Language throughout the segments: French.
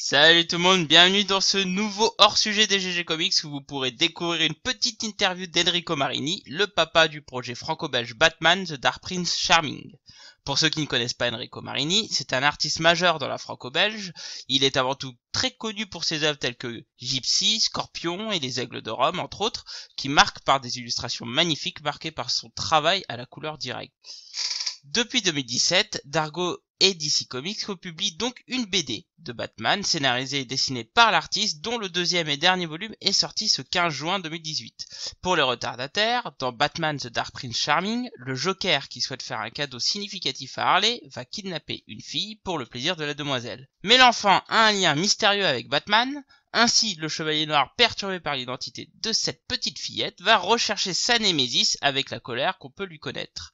Salut tout le monde, bienvenue dans ce nouveau hors-sujet des GG Comics où vous pourrez découvrir une petite interview d'Enrico Marini, le papa du projet franco-belge Batman The Dark Prince Charming. Pour ceux qui ne connaissent pas Enrico Marini, c'est un artiste majeur dans la franco-belge. Il est avant tout très connu pour ses œuvres telles que Gypsy, Scorpion et les Aigles de Rome, entre autres, qui marquent par des illustrations magnifiques marquées par son travail à la couleur directe. Depuis 2017, Dargo et DC Comics republient donc une BD de Batman scénarisée et dessinée par l'artiste dont le deuxième et dernier volume est sorti ce 15 juin 2018. Pour les retardataires, dans Batman The Dark Prince Charming, le Joker qui souhaite faire un cadeau significatif à Harley va kidnapper une fille pour le plaisir de la demoiselle. Mais l'enfant a un lien mystérieux avec Batman. Ainsi, le Chevalier Noir, perturbé par l'identité de cette petite fillette, va rechercher sa némésis avec la colère qu'on peut lui connaître.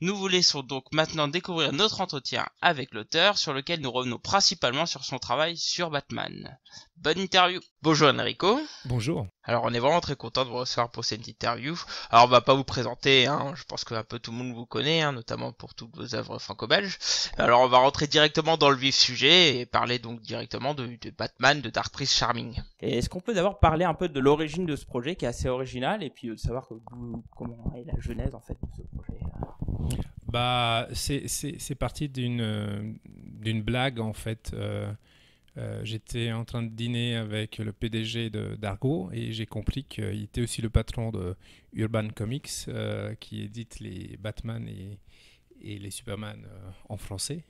Nous vous laissons donc maintenant découvrir notre entretien avec l'auteur, sur lequel nous revenons principalement sur son travail sur Batman. Bonne interview. Bonjour Enrico. Bonjour. Alors on est vraiment très content de vous recevoir pour cette interview. Alors on va pas vous présenter, je pense que un peu tout le monde vous connaît, notamment pour toutes vos œuvres franco-belges. Alors on va rentrer directement dans le vif sujet et parler donc directement de Batman, de Dark Prince Charming. Et est-ce qu'on peut d'abord parler un peu de l'origine de ce projet qui est assez original et puis de savoir comment est la genèse en fait de ce projet. C'est parti d'une blague en fait. J'étais en train de dîner avec le PDG d'Argo et j'ai compris qu'il était aussi le patron de Urban Comics qui édite les Batman et les Superman en français.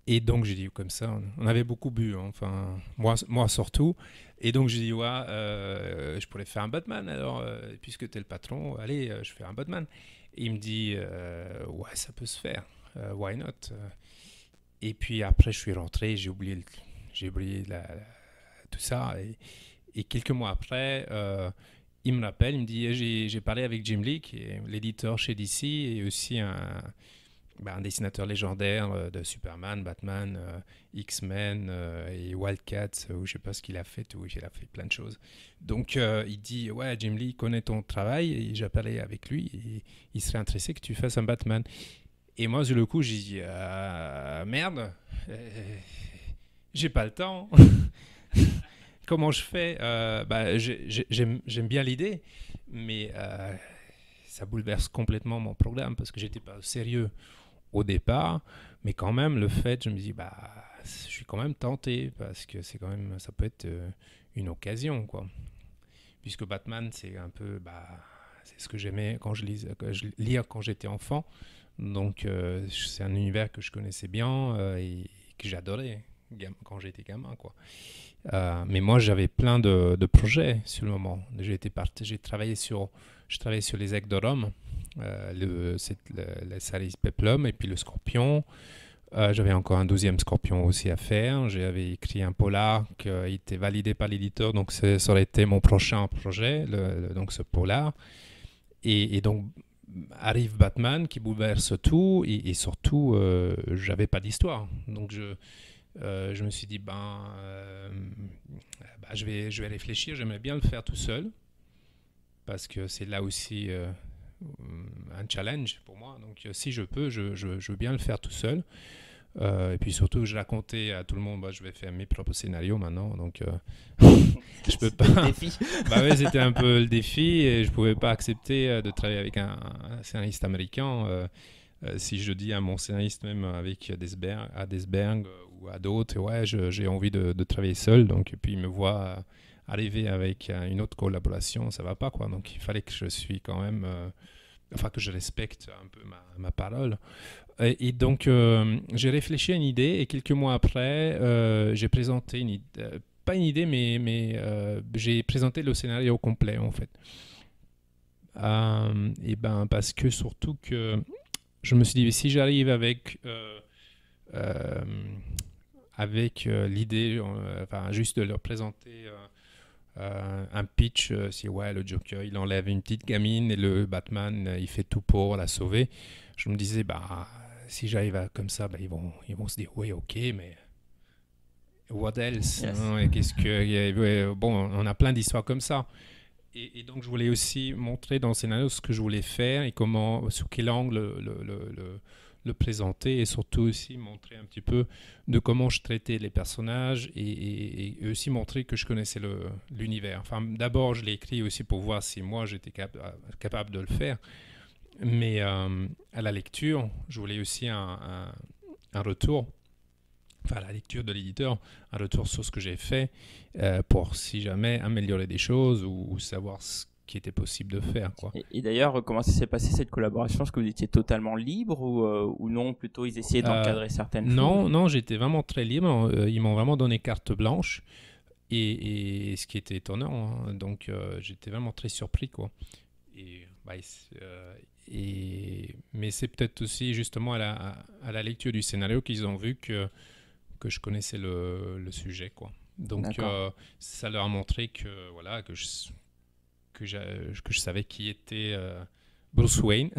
Et donc j'ai dit comme ça, on avait beaucoup bu, enfin moi surtout. Et donc j'ai dit je pourrais faire un Batman alors, puisque tu es le patron, allez, je fais un Batman. Et il me dit ouais, ça peut se faire, why not. Et puis après je suis rentré, j'ai oublié tout ça. Et quelques mois après, il me rappelle, il me dit j'ai parlé avec Jim Lee, qui est l'éditeur chez DC et aussi un dessinateur légendaire de Superman, Batman, X-Men et Wildcats, où je sais pas ce qu'il a fait, où il a fait plein de choses. Donc il dit ouais, Jim Lee connaît ton travail et j'ai parlé avec lui et il serait intéressé que tu fasses un Batman. Et moi sur le coup j'ai dit merde, j'ai pas le temps. Comment je fais j'aime bien l'idée, mais ça bouleverse complètement mon programme parce que j'étais pas sérieux au départ, mais quand même le fait, je me dis je suis quand même tenté parce que c'est quand même, ça peut être une occasion quoi. Puisque Batman c'est un peu c'est ce que j'aimais quand je lire quand j'étais enfant, donc c'est un univers que je connaissais bien et que j'adorais quand j'étais gamin quoi. Mais moi j'avais plein de projets sur le moment. J'ai travaillé sur les Aigles de Rome, la série Peplum et puis le Scorpion. J'avais encore un deuxième Scorpion aussi à faire. J'avais écrit un polar qui a été validé par l'éditeur, donc ça aurait été mon prochain projet, donc ce polar. Et donc arrive Batman qui bouleverse tout et surtout j'avais pas d'histoire. Donc je me suis dit je vais réfléchir. J'aimerais bien le faire tout seul parce que c'est là aussi un challenge pour moi. Donc si je peux, je veux bien le faire tout seul. Et puis surtout, je racontais à tout le monde, je vais faire mes propres scénarios maintenant, donc je peux pas. Le défi. Ouais, c'était un peu le défi et je pouvais pas accepter de travailler avec un scénariste américain. Si je dis à mon scénariste, même avec Desberg ou à d'autres, ouais, j'ai envie de travailler seul, donc et puis il me voit arriver avec une autre collaboration, ça va pas quoi. Donc il fallait que je suis quand même, que je respecte un peu ma parole. Et donc, j'ai réfléchi à une idée et quelques mois après, j'ai présenté une idée, pas une idée, mais j'ai présenté le scénario complet en fait. Parce que surtout que je me suis dit, si j'arrive avec l'idée, juste de leur présenter un pitch, si le Joker il enlève une petite gamine et le Batman il fait tout pour la sauver. Je me disais si j'arrive comme ça, ils vont se dire oui, ok, mais what else, Yes. Et qu'est-ce que on a plein d'histoires comme ça. Et donc je voulais aussi montrer dans le scénario ce que je voulais faire et comment, sous quel angle le présenter et surtout aussi montrer un petit peu de comment je traitais les personnages et aussi montrer que je connaissais l'univers. Enfin, d'abord, je l'ai écrit aussi pour voir si moi j'étais capable de le faire. Mais à la lecture, je voulais aussi un retour, enfin à la lecture de l'éditeur, un retour sur ce que j'ai fait pour si jamais améliorer des choses ou savoir ce qui était possible de faire, quoi. Et d'ailleurs, comment ça s'est passé cette collaboration? Est-ce que vous étiez totalement libre ou non? Plutôt, ils essayaient d'encadrer certaines choses? Non, j'étais vraiment très libre. Ils m'ont vraiment donné carte blanche. Et ce qui était étonnant, hein. Donc j'étais vraiment très surpris, quoi. Mais c'est peut-être aussi justement à la lecture du scénario qu'ils ont vu que je connaissais le sujet, quoi. Donc ça leur a montré que voilà que je savais qui était Bruce Wayne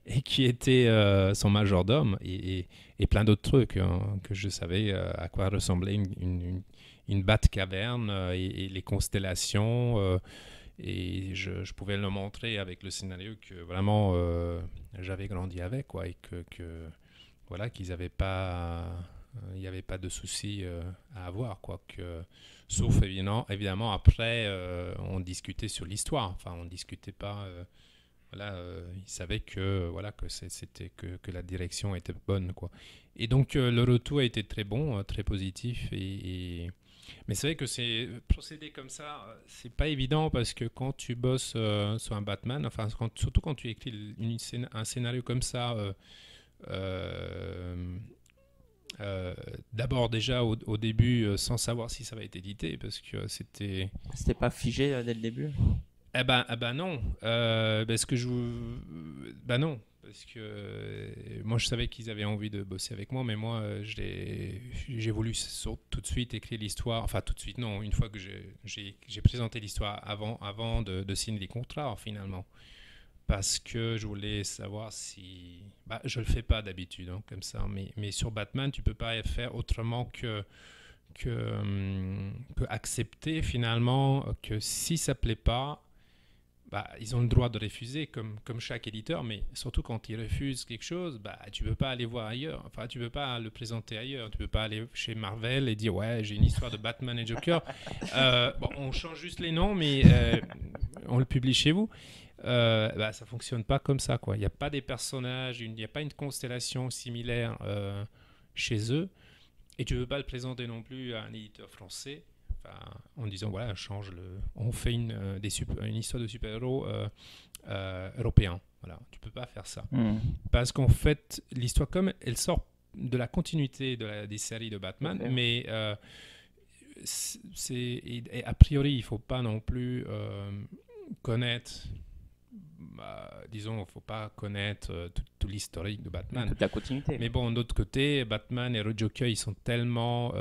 et qui était son majordome et plein d'autres trucs, hein, que je savais à quoi ressemblait une Batcaverne et les constellations. Et je pouvais le montrer avec le scénario que vraiment j'avais grandi avec, quoi, et voilà, qu'ils avaient pas, il n'y avait pas de souci à avoir, quoi. Sauf évidemment après, on discutait sur l'histoire. Enfin, on discutait pas. Voilà, ils savaient que voilà c'était que la direction était bonne, quoi. Et donc le retour a été très bon, très positif mais c'est vrai que c'est procéder comme ça, c'est pas évident parce que quand tu bosses sur un Batman, enfin surtout quand tu écris un scénario comme ça, d'abord déjà au début sans savoir si ça va être édité parce que c'était pas figé dès le début? Non, non, parce que moi je savais qu'ils avaient envie de bosser avec moi, mais moi j'ai voulu tout de suite écrire l'histoire, enfin tout de suite non, une fois que j'ai présenté l'histoire avant de signer les contrats finalement, parce que je voulais savoir si, je le fais pas d'habitude, hein, comme ça, mais sur Batman tu peux pas faire autrement que accepter finalement que si ça plaît pas, ils ont le droit de refuser comme chaque éditeur, mais surtout quand ils refusent quelque chose, tu ne peux pas aller voir ailleurs. Enfin, tu ne peux pas le présenter ailleurs. Tu ne peux pas aller chez Marvel et dire ouais, j'ai une histoire de Batman et Joker. On change juste les noms, mais on le publie chez vous. Ça ne fonctionne pas comme ça, quoi. Il n'y a pas des personnages, il n'y a pas une constellation similaire chez eux, et tu ne peux pas le présenter non plus à un éditeur français. En disant voilà, on fait une histoire de super-héros européens. Voilà, tu peux pas faire ça. Parce qu'en fait, l'histoire, comme elle sort de la continuité des séries de Batman, mais a priori, il faut pas non plus connaître. Disons, il ne faut pas connaître tout l'historique de Batman. Toute la continuité. Mais bon, d'autre côté, Batman et le Joker, ils sont tellement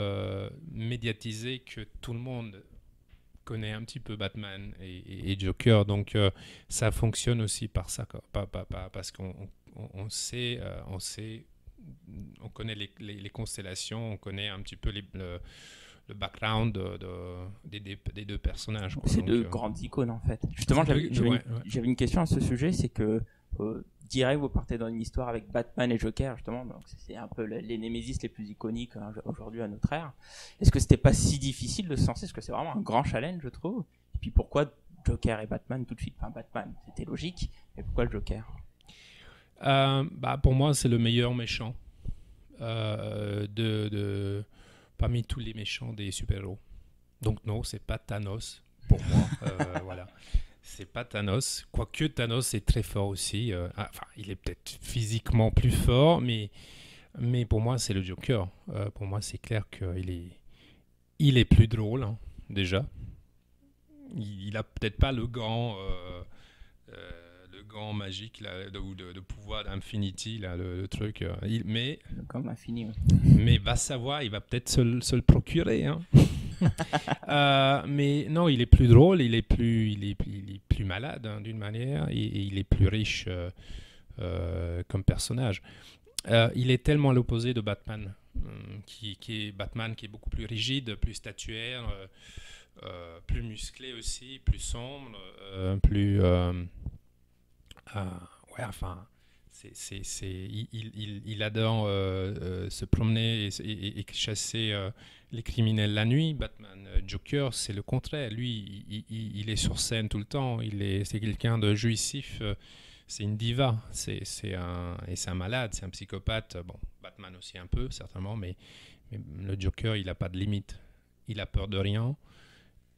médiatisés que tout le monde connaît un petit peu Batman et Joker. Donc, ça fonctionne aussi par ça, quoi. Parce qu'on sait, on connaît les constellations, on connaît un petit peu le background des deux personnages, quoi. C'est deux grandes icônes, en fait. Justement, j'avais une question à ce sujet, c'est que direct, vous partez dans une histoire avec Batman et Joker, justement, donc c'est un peu les némésis les plus iconiques aujourd'hui à notre ère. Est-ce que c'était pas si difficile de se lancer? Parce que c'est vraiment un grand challenge, je trouve. Et puis pourquoi Joker et Batman tout de suite? Enfin, Batman, c'était logique, mais pourquoi le Joker? Pour moi, c'est le meilleur méchant parmi tous les méchants des super-héros. Donc non, c'est pas Thanos pour moi. Voilà, c'est pas Thanos. Quoique Thanos est très fort aussi. Il est peut-être physiquement plus fort, mais pour moi c'est le Joker. Pour moi, c'est clair qu'il est plus drôle, hein, déjà. Il a peut-être pas le gant magique là, de pouvoir d'Infinity, là, le truc. Mais comme infini. Ouais. Mais va savoir, il va peut-être se le procurer. Hein. Mais non, il est plus drôle, il est plus malade, hein, d'une manière, et il est plus riche comme personnage. Il est tellement à l'opposé de Batman, qui est beaucoup plus rigide, plus statuaire, plus musclé aussi, plus sombre, plus Il adore se promener et chasser les criminels la nuit. Batman, Joker, c'est le contraire. Lui, il est sur scène tout le temps. C'est quelqu'un de jouissif. C'est une diva. C'est un malade, c'est un psychopathe. Bon, Batman aussi un peu, certainement, mais le Joker, il n'a pas de limite. Il a peur de rien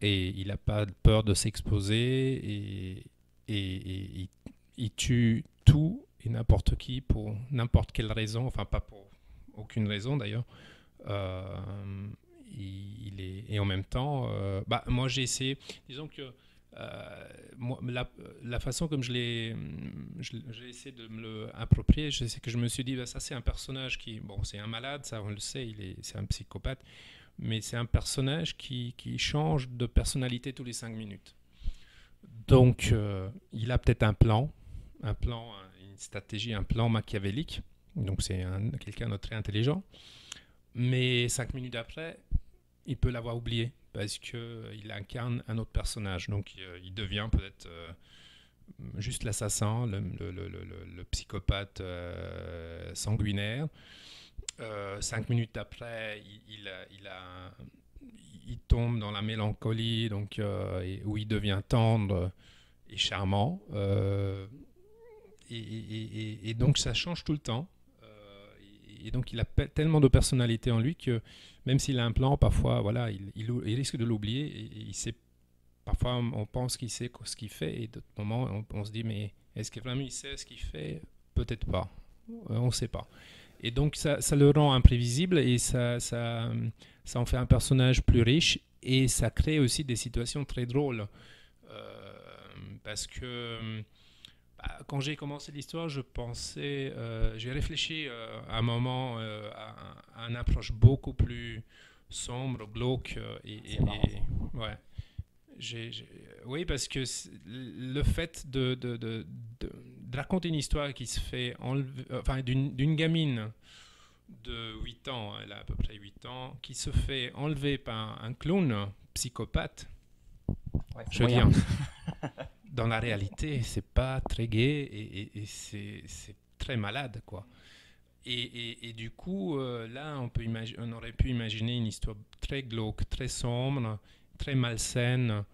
et il n'a pas peur de s'exposer et il tue tout et n'importe qui pour n'importe quelle raison, enfin pas pour aucune raison d'ailleurs. Et en même temps, moi j'ai essayé, disons que moi, la façon comme j'ai essayé de me l'approprier, c'est que je me suis dit, ça c'est un personnage qui, bon, c'est un malade, ça on le sait, c'est un psychopathe, mais c'est un personnage qui change de personnalité tous les 5 minutes. Donc il a peut-être un plan, une stratégie, un plan machiavélique. Donc c'est quelqu'un de très intelligent. Mais 5 minutes après, il peut l'avoir oublié parce qu'il incarne un autre personnage. Donc il devient peut-être juste l'assassin, le psychopathe sanguinaire. 5 minutes après, il tombe dans la mélancolie, donc, où il devient tendre et charmant. Et donc ça change tout le temps. Et donc il a tellement de personnalité en lui que même s'il a un plan, parfois voilà, il risque de l'oublier. Et il sait, parfois on pense qu'il sait ce qu'il fait, et d'autres moments on se dit mais est-ce que vraiment il sait ce qu'il fait? Peut-être pas. On ne sait pas. Et donc ça le rend imprévisible et ça en fait un personnage plus riche et ça crée aussi des situations très drôles. Parce que quand j'ai commencé l'histoire, j'ai réfléchi à un moment à une approche beaucoup plus sombre, glauque. Ouais. Oui, parce que le fait de raconter une histoire qui se fait d'une gamine de 8 ans, elle a à peu près 8 ans, qui se fait enlever par un clown psychopathe, je veux dire, dans la réalité, c'est pas très gai et c'est très malade, quoi. Et du coup, là, on aurait pu imaginer une histoire très glauque, très sombre, très malsaine.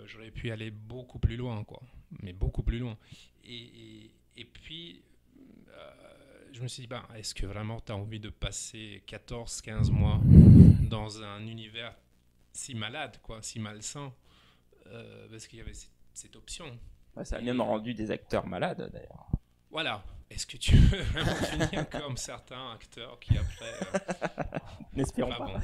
J'aurais pu aller beaucoup plus loin, quoi. Mais beaucoup plus loin. Et puis, je me suis dit, est-ce que vraiment tu as envie de passer 14-15 mois dans un univers si malade, quoi, si malsain, parce qu'il y avait cette option. Ça a même rendu des acteurs malades, d'ailleurs. Voilà. Est-ce que tu veux vraiment finir comme certains acteurs qui après... N'espérons pas.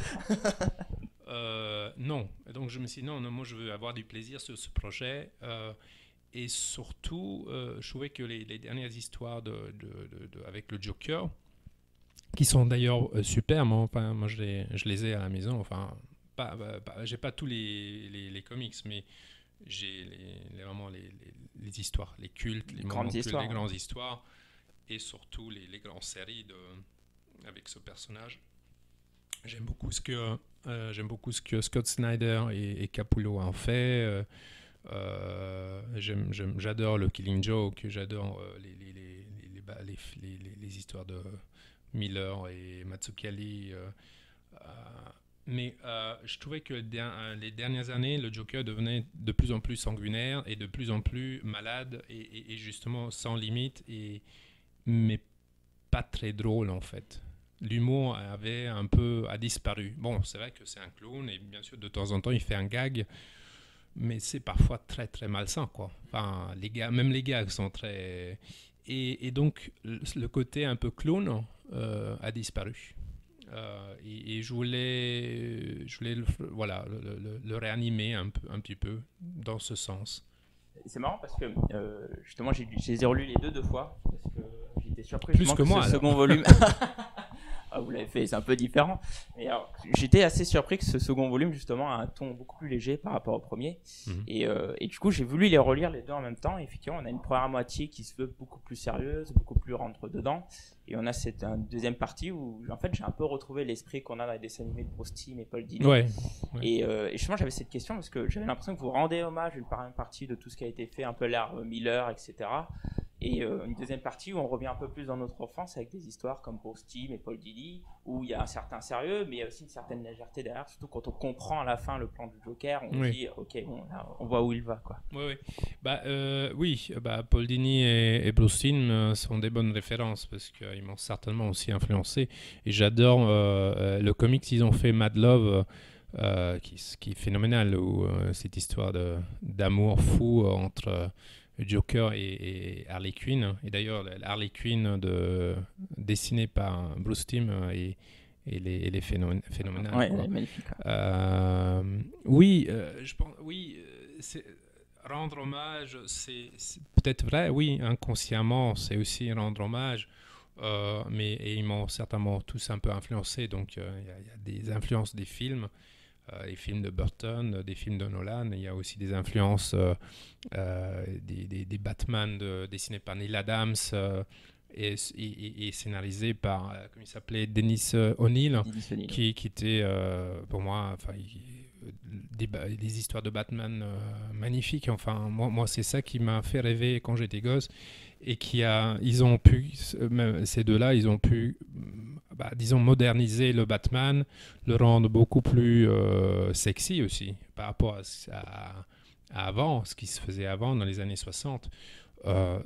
Bon. Non. Donc je me suis dit, non, moi je veux avoir du plaisir sur ce projet. Et surtout, je trouvais que les dernières histoires avec le Joker, qui sont d'ailleurs super, moi je les ai à la maison, enfin, j'ai pas tous les comics, mais j'ai vraiment les histoires, les cultes, les grandes histoires, et surtout les grandes séries avec ce personnage. J'aime beaucoup ce que Scott Snyder et Capullo ont fait. J'adore le Killing Joke, j'adore les histoires de Miller et Mazzucchelli. Mais je trouvais que les dernières années, le Joker devenait de plus en plus sanguinaire et de plus en plus malade et justement sans limite, mais pas très drôle en fait. L'humour a disparu. Bon, c'est vrai que c'est un clown et bien sûr de temps en temps il fait un gag, mais c'est parfois très très malsain, quoi. Enfin, même les gags sont très... Et donc le côté un peu clown a disparu. Et je voulais le réanimer un petit peu dans ce sens. C'est marrant parce que justement je les ai relus les deux fois parce que j'étais surpris plus que moi, ce second volume. Ah, vous l'avez fait, c'est un peu différent. Mais alors, j'étais assez surpris que ce second volume, justement, a un ton beaucoup plus léger par rapport au premier. Et du coup, j'ai voulu les relire les deux en même temps. Et effectivement, on a une première moitié qui se veut beaucoup plus sérieuse, beaucoup plus rentre-dedans. Et on a une deuxième partie où, en fait, j'ai un peu retrouvé l'esprit qu'on a dans les dessins animés de Bruce Timm et Paul Dini. Ouais. Et justement, j'avais cette question parce que j'avais l'impression que vous rendez hommage une partie de tout ce qui a été fait, un peu l'ère Miller, etc. et une deuxième partie où on revient un peu plus dans notre enfance avec des histoires comme Bruce Timm et Paul Dini, où il y a un certain sérieux, mais il y a aussi une certaine légèreté derrière, surtout quand on comprend à la fin le plan du Joker, on dit ok, bon, là, on voit où il va, quoi. Paul Dini et Bruce Timm sont des bonnes références parce qu'ils m'ont certainement aussi influencé, et j'adore le comics qu'ils ont fait, Mad Love, qui est phénoménal, où cette histoire d'amour fou entre Joker et Harley Quinn. Et d'ailleurs, Harley Quinn dessinée par Bruce Timm elle est phénoménale. Ouais, elle est magnifique. Je pense, rendre hommage, c'est peut-être vrai, oui, inconsciemment, c'est aussi rendre hommage. Mais ils m'ont certainement tous un peu influencé, donc il y a des influences des films. Les films de Burton, des films de Nolan, il y a aussi des influences des Batman dessinés par Neil Adams et scénarisés par, comment il s'appelait, Dennis O'Neil, qui était pour moi, des histoires de Batman magnifiques. Enfin, moi c'est ça qui m'a fait rêver quand j'étais gosse, et ils ont pu, ces deux-là, ils ont pu, disons, moderniser le Batman, le rendre beaucoup plus sexy aussi par rapport à avant, ce qui se faisait avant dans les années 60. Ou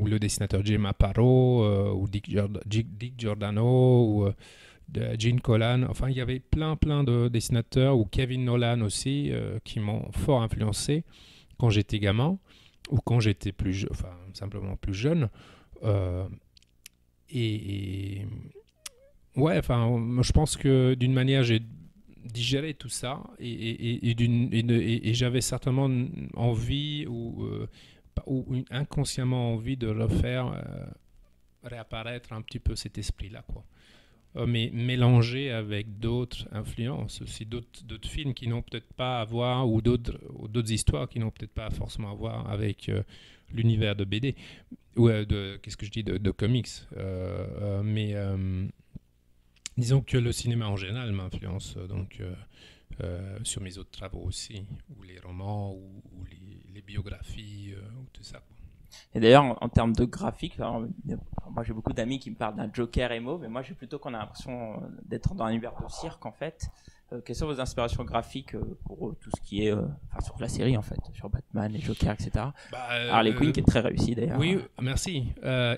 le dessinateur Jim Aparo, ou Dick Giordano, ou Gene Colan. Enfin, il y avait plein de dessinateurs, ou Kevin Nolan aussi, qui m'ont fort influencé quand j'étais gamin, ou quand j'étais simplement plus jeune. Je pense que d'une manière, j'ai digéré tout ça, et j'avais certainement envie ou inconsciemment envie de refaire réapparaître un petit peu cet esprit-là, quoi. Mais mélangé avec d'autres influences aussi, d'autres films qui n'ont peut-être pas à voir, ou d'autres histoires qui n'ont peut-être pas forcément à voir avec l'univers de BD, ou de comics. Disons que le cinéma en général m'influence sur mes autres travaux aussi, ou les romans, ou les biographies, ou tout ça. Et d'ailleurs, en termes de graphique, moi j'ai beaucoup d'amis qui me parlent d'un Joker émo, mais moi j'ai plutôt qu'on a l'impression d'être dans un univers de cirque en fait. Quelles sont vos inspirations graphiques pour tout ce qui est sur la série en fait, sur Batman, les Joker, etc. Harley Quinn qui est très réussi d'ailleurs. Oui, merci.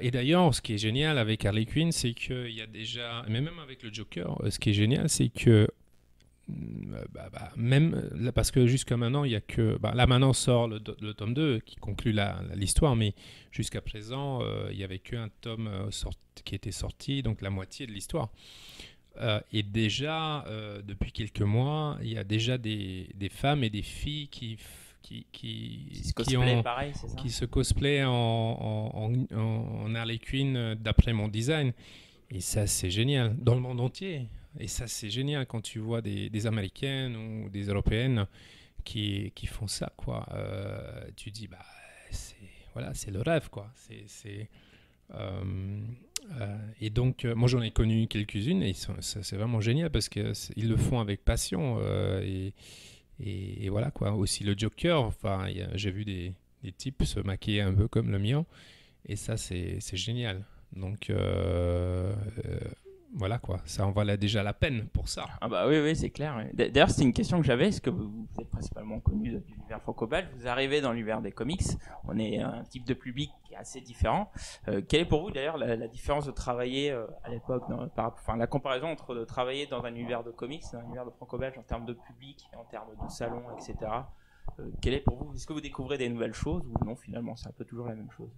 Et d'ailleurs, ce qui est génial avec Harley Quinn, c'est qu'il y a déjà, mais même avec le Joker, ce qui est génial, c'est que même parce que jusqu'à maintenant il y a que là maintenant sort le tome 2 qui conclut l'histoire, mais jusqu'à présent il y avait qu'un tome qui était sorti, donc la moitié de l'histoire, et déjà depuis quelques mois il y a déjà des femmes et des filles qui se cosplayent en Harley Quinn d'après mon design, et ça c'est génial dans le monde entier. Et ça, c'est génial quand tu vois des Américaines ou des Européennes qui font ça, quoi. Tu dis, c'est le rêve, quoi. Et donc, moi, j'en ai connu quelques-unes, et c'est vraiment génial parce qu'ils le font avec passion. Et voilà, quoi. Aussi le Joker, j'ai vu des types se maquiller un peu comme le mien, et ça, c'est génial. Donc... voilà, quoi, ça en valait déjà la peine pour ça. Ah bah oui, c'est clair. D'ailleurs, c'est une question que j'avais, est-ce que vous êtes principalement connu de l'univers franco-belge, vous arrivez dans l'univers des comics, on est un type de public qui est assez différent. Quelle est pour vous d'ailleurs la différence de travailler à l'époque, la comparaison entre de travailler dans un univers de comics et un univers de franco-belge en termes de public, en termes de salon, etc. Quelle est pour vous, est-ce que vous découvrez des nouvelles choses ou non, finalement c'est un peu toujours la même chose?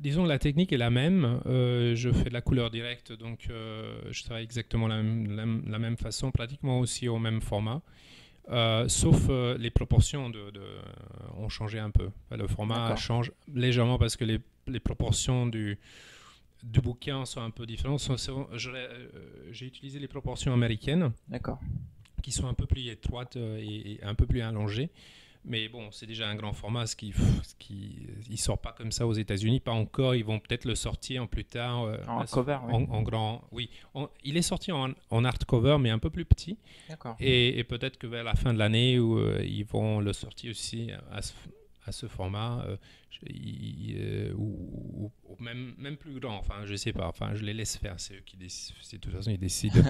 Disons, la technique est la même. Je fais de la couleur directe, donc je travaille exactement la même façon, pratiquement aussi au même format, sauf les proportions ont changé un peu. Le format change légèrement parce que les proportions du bouquin sont un peu différentes. J'ai utilisé les proportions américaines, qui sont un peu plus étroites et un peu plus allongées. Mais bon, c'est déjà un grand format, il sort pas comme ça aux États-Unis, pas encore. Ils vont peut-être le sortir plus tard en cover, en grand. Oui, il est sorti en hardcover, mais un peu plus petit. D'accord. Et peut-être que vers la fin de l'année, où ils vont le sortir aussi à ce format, ou même plus grand. Enfin, je sais pas. Enfin, je les laisse faire. C'est eux qui décident. De toute façon, ils décident.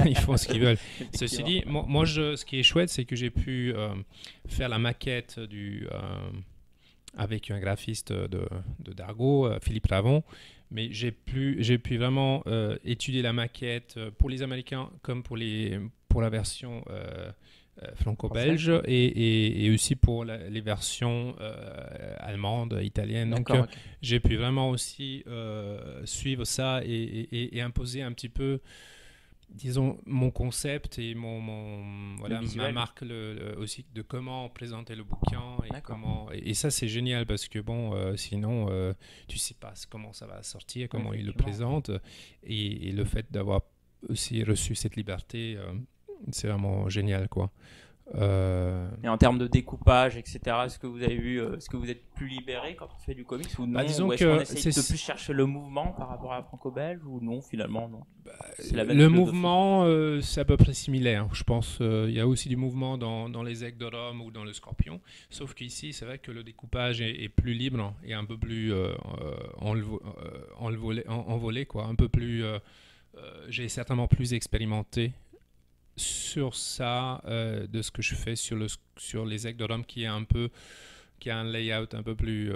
Ils font ce qu'ils veulent. Ceci dit, moi, ce qui est chouette, c'est que j'ai pu faire la maquette avec un graphiste de Dargo, Philippe Ravon. Mais j'ai pu vraiment étudier la maquette pour les Américains comme pour la version franco-belge et aussi pour les versions allemandes, italiennes. Donc, j'ai pu vraiment aussi suivre ça et imposer un petit peu, disons, mon concept et ma marque aussi de comment présenter le bouquin et ça c'est génial parce que sinon tu sais pas comment ça va sortir, comment il le présente et le fait d'avoir aussi reçu cette liberté c'est vraiment génial quoi. Et en termes de découpage, etc., est-ce que vous êtes plus libéré quand on fait du comics ou non, disons ou est-ce qu'on essaye de plus chercher le mouvement par rapport à franco-belge ou non finalement non. C'est la même le mouvement c'est à peu près similaire je pense. Il y a aussi du mouvement dans les aigles de Rome ou dans le Scorpion, sauf qu'ici c'est vrai que le découpage est plus libre et un peu plus envolé quoi, un peu plus j'ai certainement plus expérimenté sur ça de ce que je fais sur les aigles de Rome qui a un layout un peu plus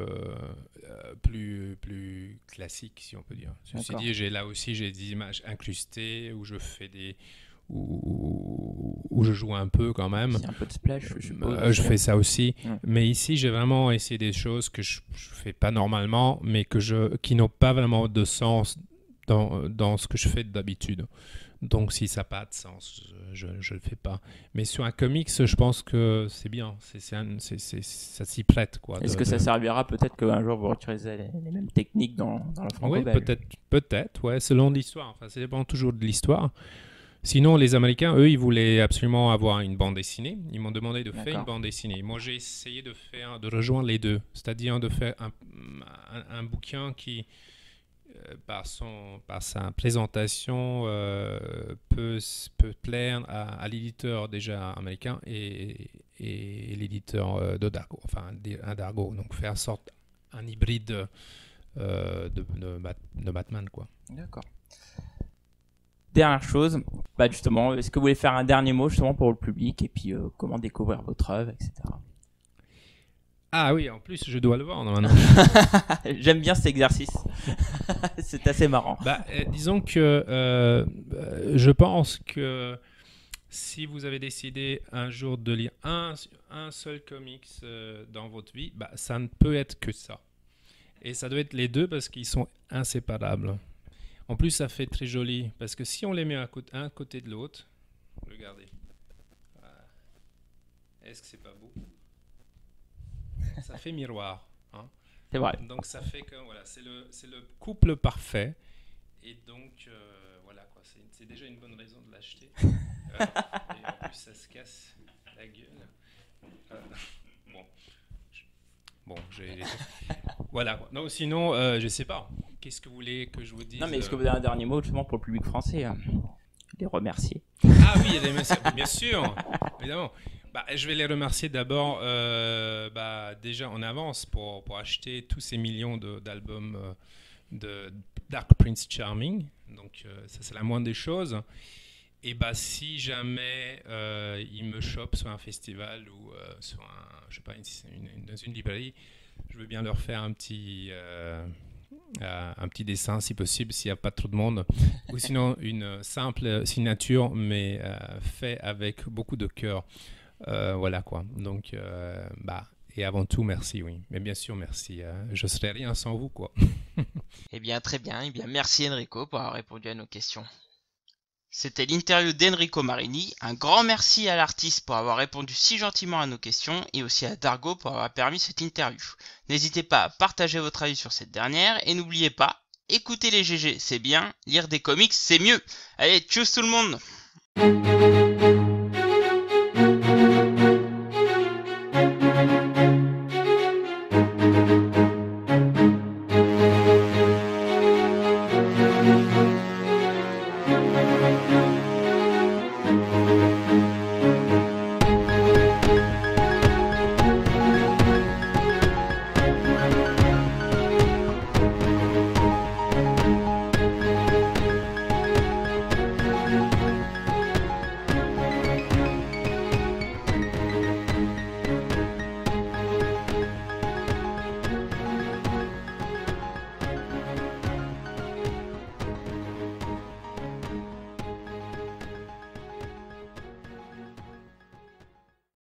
classique si on peut dire. Ceci dit, j'ai des images incrustées où je fais où je joue un peu quand même. C'est un peu de splash, je suppose. Je fais ça aussi, mais ici j'ai vraiment essayé des choses que je fais pas normalement, mais qui n'ont pas vraiment de sens dans ce que je fais d'habitude. Donc si ça n'a pas de sens, je le fais pas. Mais sur un comics, je pense que c'est bien, ça s'y prête quoi. Est-ce que ça servira peut-être qu'un jour vous retirez les mêmes techniques dans le franco-belge? Oui, peut-être, ouais, selon l'histoire. Enfin, ça dépend toujours de l'histoire. Sinon, les Américains, eux, ils voulaient absolument avoir une bande dessinée. Ils m'ont demandé de faire une bande dessinée. Moi, j'ai essayé de rejoindre les deux, c'est-à-dire de faire un bouquin qui par sa présentation peut plaire à l'éditeur déjà américain et l'éditeur de Dargo, enfin un Dargo, donc faire un hybride de Batman quoi. D'accord. Dernière chose, justement, est-ce que vous voulez faire un dernier mot justement pour le public et puis comment découvrir votre œuvre, etc. Ah oui, en plus, je dois le vendre maintenant. J'aime bien cet exercice. C'est assez marrant. Disons que je pense que si vous avez décidé un jour de lire un seul comics dans votre vie, ça ne peut être que ça. Et ça doit être les deux parce qu'ils sont inséparables. En plus, ça fait très joli parce que si on les met un côté de l'autre, regardez. Est-ce que c'est pas beau ? Ça fait miroir. Hein. C'est vrai. Donc ça fait que voilà, c'est le couple parfait. Et donc voilà quoi, c'est déjà une bonne raison de l'acheter. Et en plus ça se casse la gueule. Voilà. Quoi. Non, sinon je sais pas. Qu'est-ce que vous voulez que je vous dise? Non mais est-ce que vous avez un dernier mot justement pour le public français les remercier? Ah oui, les remercier, bien sûr, évidemment. Je vais les remercier d'abord déjà en avance pour acheter tous ces millions d'albums de Dark Prince Charming. Donc ça c'est la moindre des choses. Et si jamais ils me chopent sur un festival ou sur dans une librairie, je veux bien leur faire un petit dessin si possible, s'il n'y a pas trop de monde, ou sinon une simple signature mais fait avec beaucoup de cœur. Voilà quoi. Donc, et avant tout, merci, oui. Mais bien sûr, merci. Je serais rien sans vous, quoi. Eh bien, très bien. Eh bien, merci Enrico pour avoir répondu à nos questions. C'était l'interview d'Enrico Marini. Un grand merci à l'artiste pour avoir répondu si gentiment à nos questions et aussi à Dargo pour avoir permis cette interview. N'hésitez pas à partager votre avis sur cette dernière et n'oubliez pas, écouter les GG c'est bien, lire des comics c'est mieux. Allez, tchuss tout le monde!